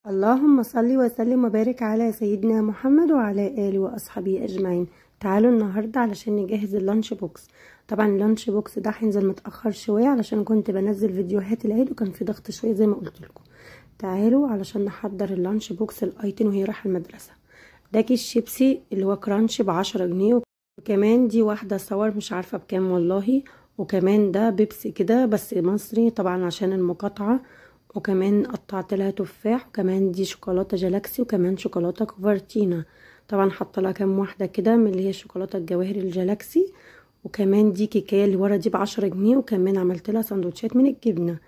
اللهم صل وسلم وبارك على سيدنا محمد وعلى آله وأصحابه أجمعين. تعالوا النهاردة علشان نجهز اللانش بوكس. طبعا اللانش بوكس ده هينزل متأخر شوية علشان كنت بنزل فيديوهات العيد وكان في ضغط شوية زي ما قلت لكم. تعالوا علشان نحضر اللانش بوكس الأيتن وهي رايحة المدرسة. ده كيس شيبسي اللي هو كرانش ب10 جنيه، وكمان دي واحدة صور مش عارفة بكام والله، وكمان ده بيبسي كده بس مصري طبعا عشان المقاطعة، وكمان قطعت لها تفاح، وكمان دي شوكولاته جالاكسي، وكمان شوكولاته كوفرتينا. طبعا حاطه لها كام واحده كده من اللي هي شوكولاته الجواهر الجالاكسي، وكمان دي كيكايه اللي ورا دي ب10 جنيه، وكمان عملت لها سندوتشات من الجبنه.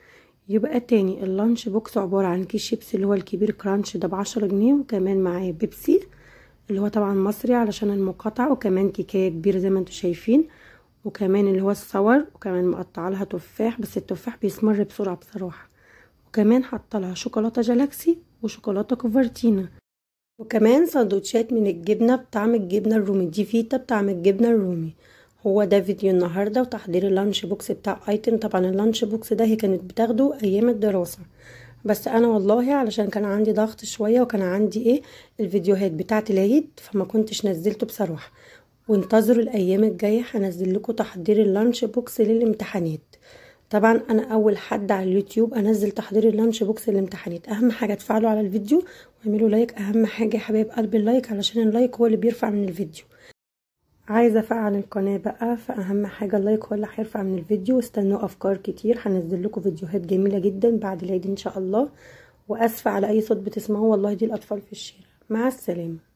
يبقى تاني اللانش بوكس عباره عن كيس شيبسي اللي هو الكبير كرانش ده ب10 جنيه، وكمان معاه بيبسي اللي هو طبعا مصري علشان المقاطعه، وكمان كيكايه كبيره زي ما انتم شايفين، وكمان اللي هو الصور، وكمان مقطعه لها تفاح بس التفاح بيسمر بسرعه بصراحه، وكمان حاطه لها شوكولاته جالاكسي وشوكولاته كوفرتينا، وكمان سندوتشات من الجبنه بطعم الجبنه الرومي، دي فيتا بطعم الجبنه الرومي. هو ده فيديو النهارده وتحضير اللانش بوكس بتاع ايتن. طبعا اللانش بوكس ده هي كانت بتاخده ايام الدراسه، بس انا والله علشان كان عندي ضغط شويه وكان عندي الفيديوهات بتاعه العيد فما كنتش نزلته بصراحه. وانتظروا الايام الجايه هنزل لكم تحضير اللانش بوكس للامتحانات. طبعا انا اول حد على اليوتيوب انزل تحضير اللانش بوكس للامتحانات. اهم حاجه تفعلوا على الفيديو واعملوا لايك، اهم حاجه يا حبايب قلب اللايك علشان اللايك هو اللي بيرفع من الفيديو. عايزه افعل القناه بقى، فاهم حاجه اللايك هو اللي هيرفع من الفيديو. واستنوا افكار كتير، هنزل لكم فيديوهات جميله جدا بعد العيد ان شاء الله. واسفه على اي صوت بتسمعوه والله، دي الاطفال في الشارع. مع السلامه.